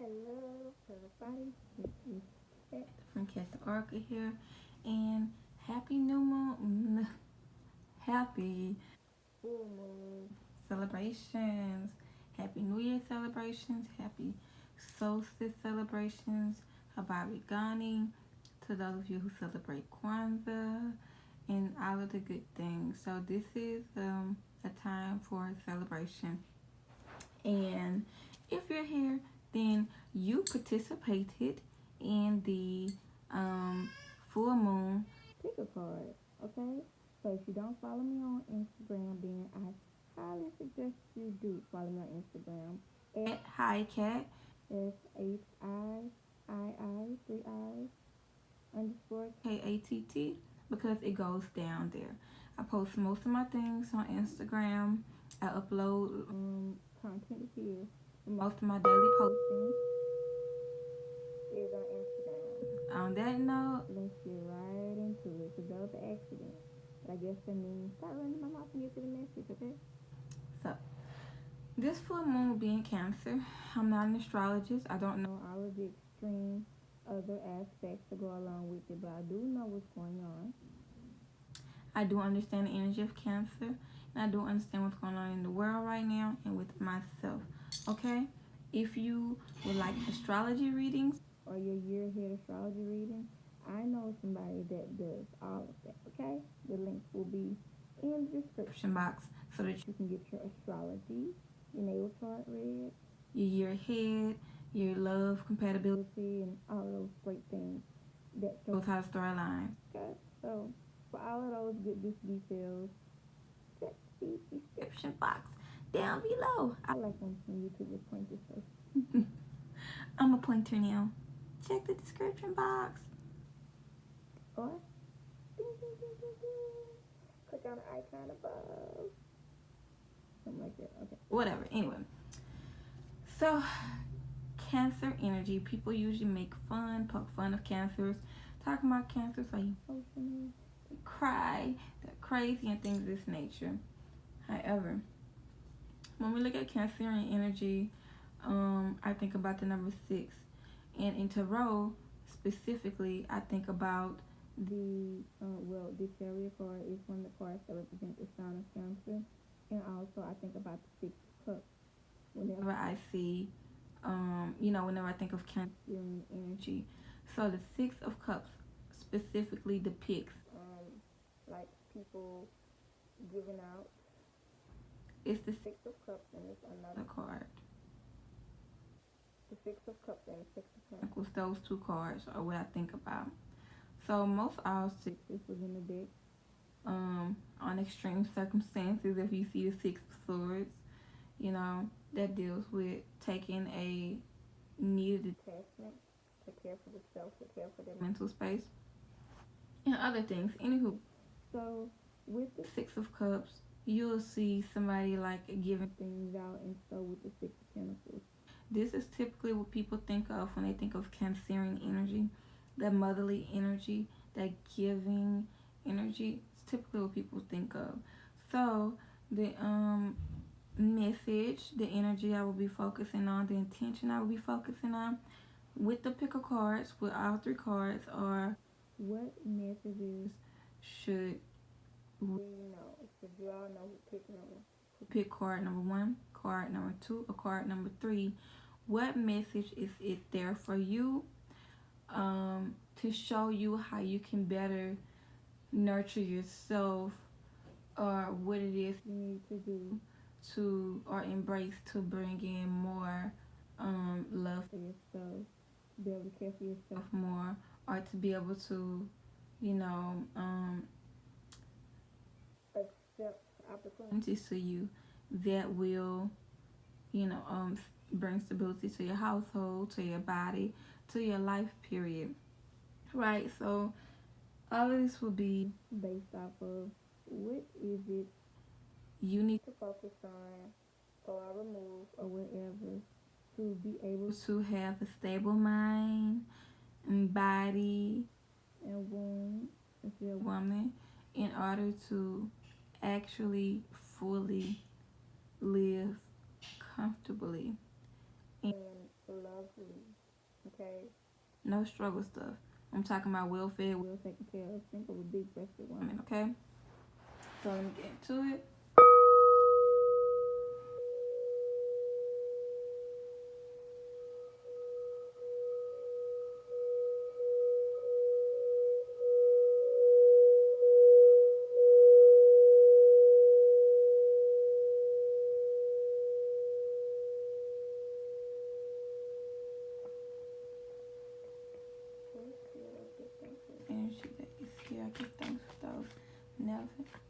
Hello, everybody. This is Kat from Cat the Oracle here, and happy new moon, happy full moon celebrations, happy New Year celebrations, happy solstice celebrations, Habari Gani, to those of you who celebrate Kwanzaa, and all of the good things. So this is a time for celebration, and if you're here, then you participated in the full moon pick a card. Okay, so if you don't follow me on Instagram, then I highly suggest you do follow me on Instagram at hicat, SHIII_KATT, because it goes down there. I post most of my things on Instagram. I upload content here. Most of my daily posting is on Instagram. On that note, let's get right into it, because that was an accident. But I guess that means start running my mouth and get to the message, okay? So, this full moon will be in Cancer. I'm not an astrologist. I don't know all of the extreme other aspects to go along with it, but I do know what's going on. I do understand the energy of Cancer, and I do understand what's going on in the world right now and with myself. Okay? If you would like astrology readings or your year ahead astrology reading, I know somebody that does all of that. Okay? The links will be in the description box so that you can get your astrology, your natal chart read, your year ahead, your love compatibility, and all of those great things that shows how to storyline. Okay? So, for all of those good details, check the description box down below. I like when YouTubers point this stuff. I'm a pointer now. Check the description box. Or ding, ding, ding, ding, ding. Click on the icon above. Something like that. Okay. Whatever. Anyway. So, Cancer energy. People usually make poke fun of Cancers. Talking about Cancers, are you emotional? They cry, they're crazy, and things of this nature. However, when we look at Cancerian energy, I think about the number 6. And in Tarot, specifically, I think about the Chariot card is one of the cards that represent the sign of Cancer. And also, I think about the 6 of Cups. Whenever I see, whenever I think of Cancerian energy. So the 6 of Cups specifically depicts, like people giving out. It's the 6 of Cups, and it's another card. The 6 of Cups and the 6 of Pentacles. Those 2 cards are what I think about. So most all 6s was in the deck. On extreme circumstances, if you see the 6 of Swords, that deals with taking a needed detachment to care for the self, to care for their mental space, and other things. Anywho, so with the 6 of Cups, you'll see somebody like giving things out, and so with the 6 of Pentacles, this is typically what people think of when they think of Cancerian energy, that motherly energy, that giving energy. It's typically what people think of. So the message, the energy I will be focusing on, the intention I will be focusing on with the pick of cards, with all 3 cards, are what messages should we know? Because you all know who pick card number 1, card number 2, or card number 3. What message is it there for you, to show you how you can better nurture yourself, or what it is you need to do to, or embrace, to bring in more love for yourself, be able to care for yourself more, or to be able to, accept opportunities to you that will, bring stability to your household, to your body, to your life period. Right? So all of this will be based off of what is it you need to focus on, or remove, or whatever, to be able to have a stable mind and body and womb, if you're a woman, in order to actually fully live comfortably and love Okay? No struggle stuff. I'm talking about well-fed, well-taken care of, single with big-breasted women, okay? So let me get into it. Energy that is here. I give thanks for those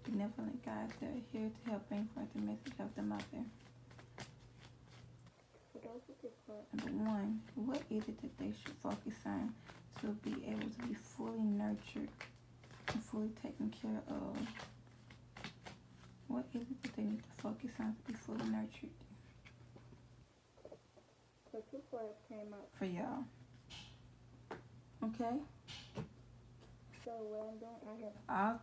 benevolent guys that are here to help bring forth the message of the mother. Number one, what is it that they should focus on to be able to be fully nurtured and fully taken care of? What is it that they need to focus on to be fully nurtured? So 2 cards came out for y'all. Okay. So what I'm doing, I have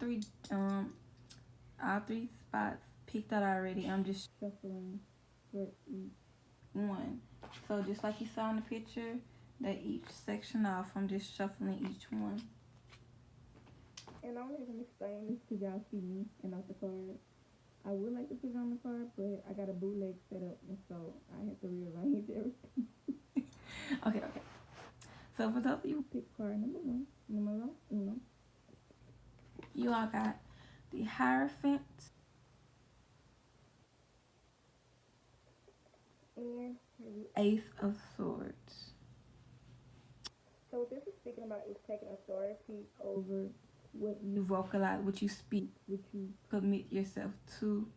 all three spots picked out already. I'm just shuffling for each one. So just like you saw in the picture, that each section off, I'm just shuffling each one. And I'm not even explain this because y'all see me and not the card. I would like to put it on the card, but I got a bootleg set up, and so I have to rearrange everything. Okay. So for those of you who pick card number one, numero uno, you all got the Hierophant and the Ace of Swords. So what this is speaking about is taking authority over what you vocalize, what you speak, what you commit yourself to,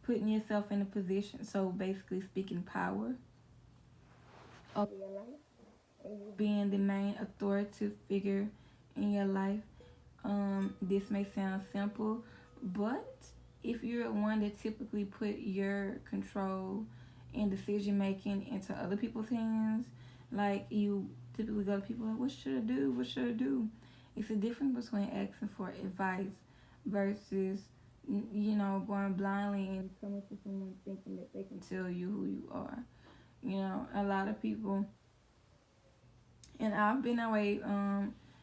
putting yourself in a position. So basically speaking power of your life and you being the main authoritative figure in your life. This may sound simple, but if you're one that typically put your control and decision making into other people's hands, like you typically go to people like, what should I do? What should I do? It's a difference between asking for advice versus, going blindly and coming to someone thinking that they can tell you who you are. A lot of people, and I've been that way,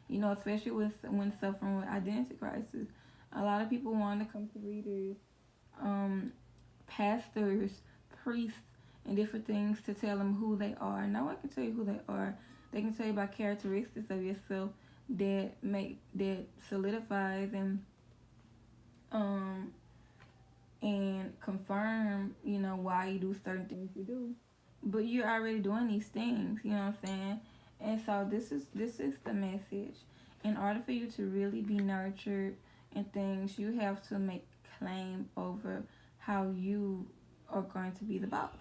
especially when suffering with identity crisis. A lot of people want to come to readers, pastors, priests, and different things to tell them who they are. No one can tell you who they are. They can tell you about characteristics of yourself that solidifies and confirm, why you do certain things you do. But you're already doing these things, you know what I'm saying? And so this is the message. In order for you to really be nurtured and things, you have to make claim over how you are going to be the boss.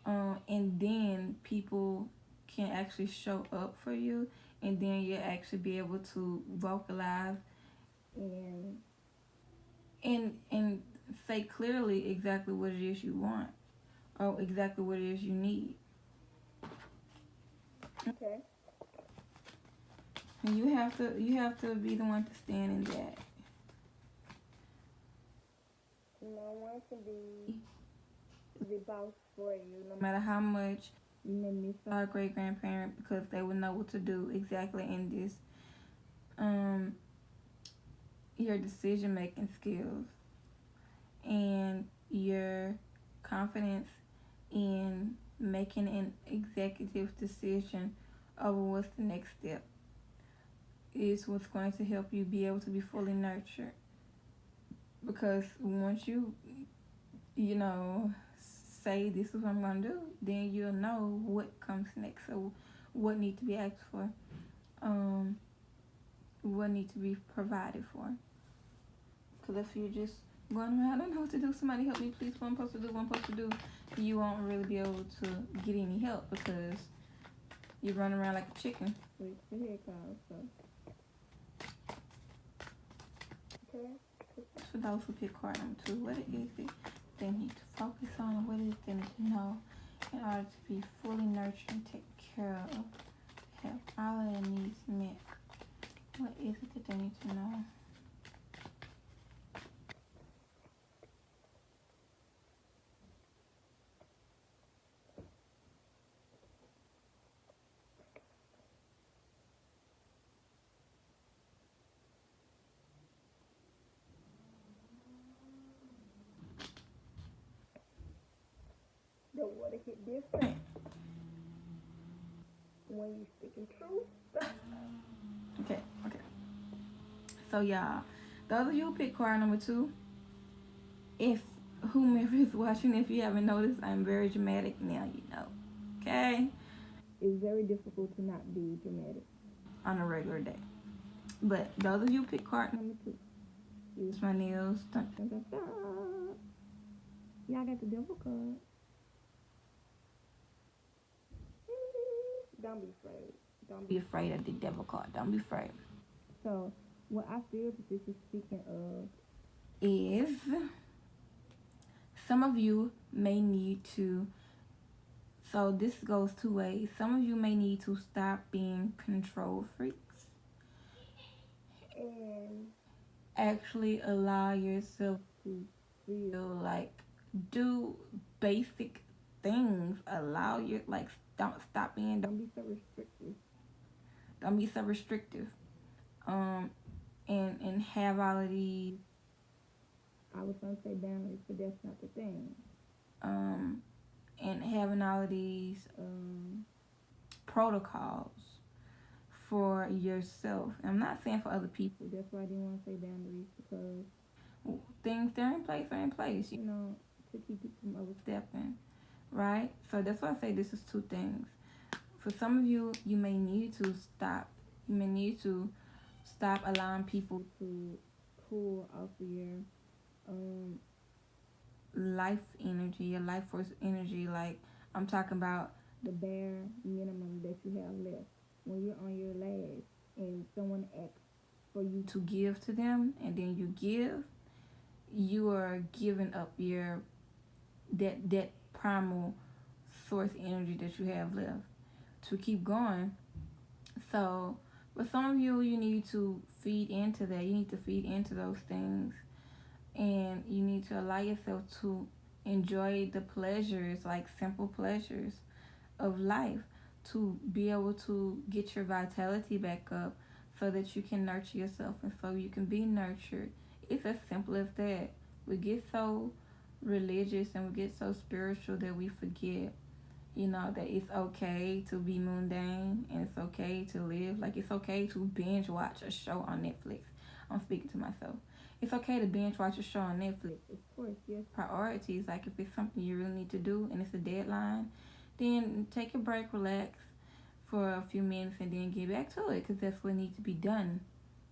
And then people can actually show up for you, and then you'll actually be able to vocalize and say clearly exactly what it is you want or exactly what it is you need. Okay. And you have to be the one to stand in that. No one can be the boss for you, no matter how much you may miss our great grandparent, because they would know what to do exactly in this. Your decision making skills and your confidence in making an executive decision over what's the next step is what's going to help you be able to be fully nurtured. Because once you say this is what I'm going to do, then you'll know what comes next. So what needs to be asked for, what needs to be provided for. Because if you're just going around, I don't know what to do, somebody help me please, what I'm supposed to do, you won't really be able to get any help because you run around like a chicken. Wait, here it goes. So. Okay. For those who pick card number 2, what is it they need to focus on, and what is it they need to know in order to be fully nurtured and taken care of, have all of their needs met? What is it that they need to know? what it hit different when you speaking truth. Okay, okay. So y'all, those of you who pick card number 2, if whomever is watching, if you haven't noticed, I'm very dramatic now. You know, okay? It's very difficult to not be dramatic on a regular day. But those of you who pick card number 2, use my nails. Dun, dun, dun, dun. Y'all got the devil card. Don't be afraid. Don't be afraid of the devil card. Don't be afraid. So, what I feel that this is speaking of is some of you may need to, so this goes 2 ways. Some of you may need to stop being control freaks and actually allow yourself to feel like do basic things. Allow your, like, don't stop being, don't be so restrictive. Don't be so restrictive. And have all of these, I was gonna say boundaries, but that's not the thing. And having all of these protocols for yourself. I'm not saying for other people. That's why I didn't want to say boundaries, because things they're in place, you know, to keep people from overstepping, right? So that's why I say this is 2 things. For some of you, you may need to stop. You may need to stop allowing people to pull off of your life energy, your life force energy. Like, I'm talking about the bare minimum that you have left. When you're on your last and someone asks for you to give to them and then you give, you are giving up your that primal source energy that you have left to keep going. So with some of you, you need to feed into that. You need to feed into those things, and you need to allow yourself to enjoy the pleasures, like simple pleasures of life, to be able to get your vitality back up so that you can nurture yourself and so you can be nurtured. It's as simple as that. We get so religious and we get so spiritual that we forget, you know, that it's okay to be mundane and it's okay to live. Like, it's okay to binge watch a show on Netflix. I'm speaking to myself. It's okay to binge watch a show on Netflix. Of course, yes. Priorities, like if it's something you really need to do and it's a deadline, then take a break, relax for a few minutes, and then get back to it, because that's what needs to be done.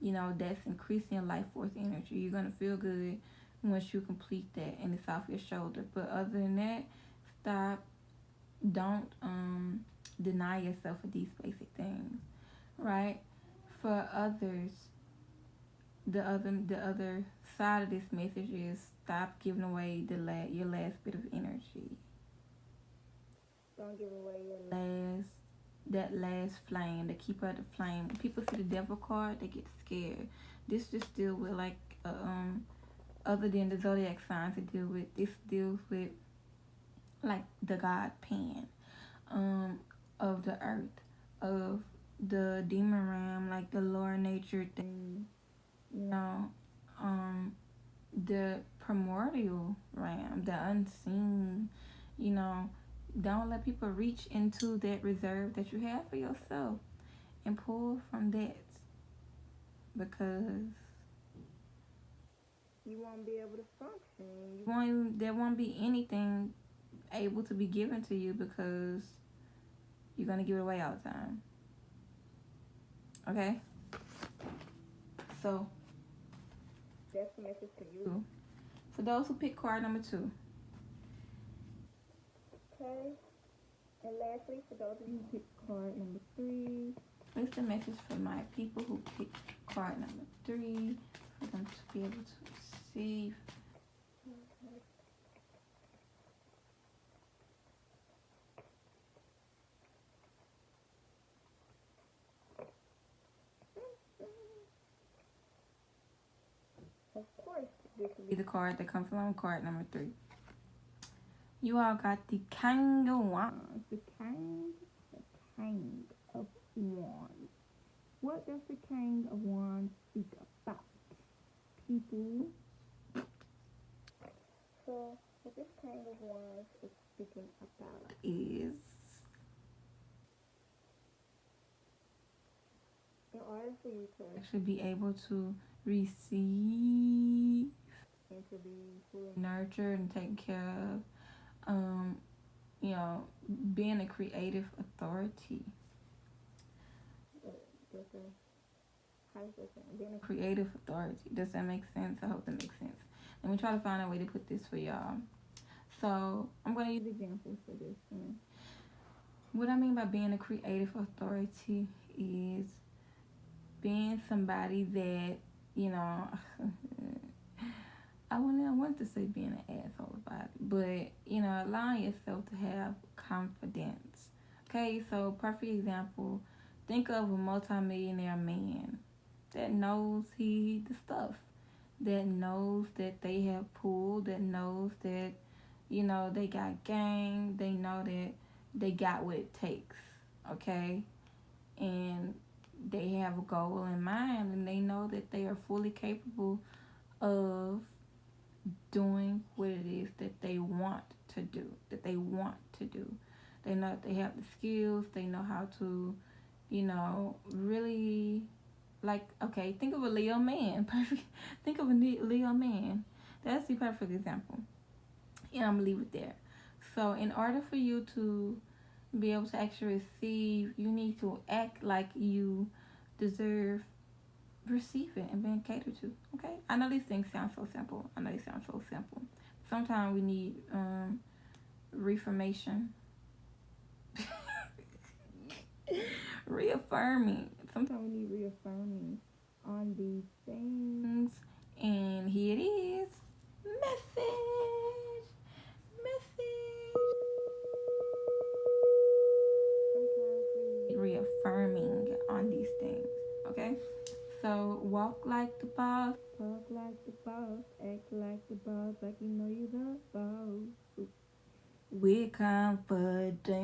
You know, that's increasing your life force energy. You're going to feel good once you complete that and it's off your shoulder. But other than that, stop. Don't deny yourself of these basic things, right? For others, the other side of this message is stop giving away your last bit of energy. Don't give away that last flame, the keeper of the flame. When people see the devil card, they get scared. This just deals with, like, other than the zodiac signs, this deals with, like, the god Pan, of the earth, of the demon realm, like the lower nature thing, you know, the primordial realm, the unseen, you know. Don't let people reach into that reserve that you have for yourself and pull from that, because you won't be able to function. There won't be anything able to be given to you, because you're going to give it away all the time. Okay? So, that's the message to you. For those who pick card number 2. Okay? And lastly, for those of you who pick card number 3, what's the message for my people who pick card number 3, for them to be able to receive? Okay. Of course, this will be the card that comes along, card number 3. You all got the King of Wands. The King of Wands. What does the King of Wands speak about, people? So, what this King of Wands is speaking about actually be able to receive and to be fully nurtured and taken care of. You know, being a creative authority. Being a creative authority. Does that make sense? I hope that makes sense. Let me try to find a way to put this for y'all. So I'm going to use examples for this one. What I mean by being a creative authority is being somebody that, you know, I want to say being an asshole about it, but, you know, allowing yourself to have confidence. Okay, so perfect example, think of a multimillionaire man that knows the stuff, that knows that they have pulled, that knows that, you know, they got game, they know that they got what it takes, okay? And they have a goal in mind and they know that they are fully capable of doing what it is that they want to do, They know that they have the skills, they know how to, you know, really, like, okay, think of a Leo man. Perfect. Think of a Leo man. That's the perfect example. And I'm gonna leave it there. So in order for you to be able to actually receive, you need to act like you deserve receiving and being catered to. Okay, I know these things sound so simple. Sometimes we need reformation, reaffirming. Sometimes we need reaffirming on these things. And here it is. Message. Sometimes we need reaffirming on these things. Okay? So walk like the boss, talk like the boss, act like the boss, like you know you the boss. With confidence,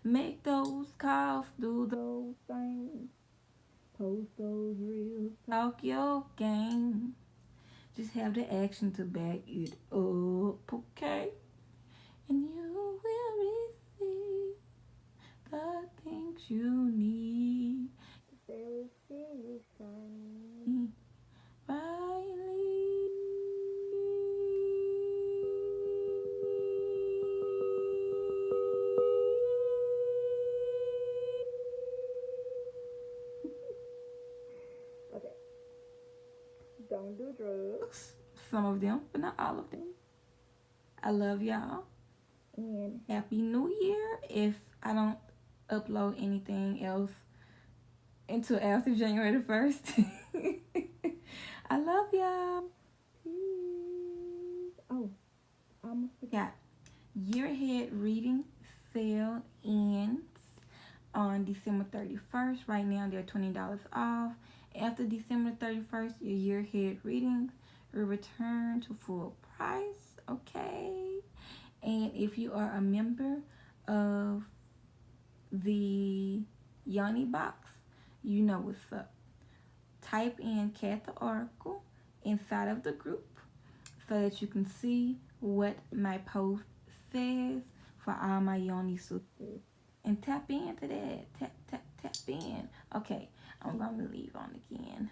make those calls, do those things, post those reels, talk your game. Just have the action to back it up, okay? And you will receive the things you need. Very shiny, brightly. Okay. Don't do drugs. Some of them, but not all of them. I love y'all. And Happy New Year if I don't upload anything else until after January the 1st. I love y'all. Peace. Oh, I almost forgot. Year ahead reading sale ends on December 31st. Right now they're $20 off. After December 31st, your year ahead readings will return to full price. Okay. And if you are a member of the Yoni box, you know what's up. Type in Cat the Oracle inside of the group so that you can see what my post says for all my Yoni sisters. And tap into that. Tap in. Okay, I'm going to leave on again.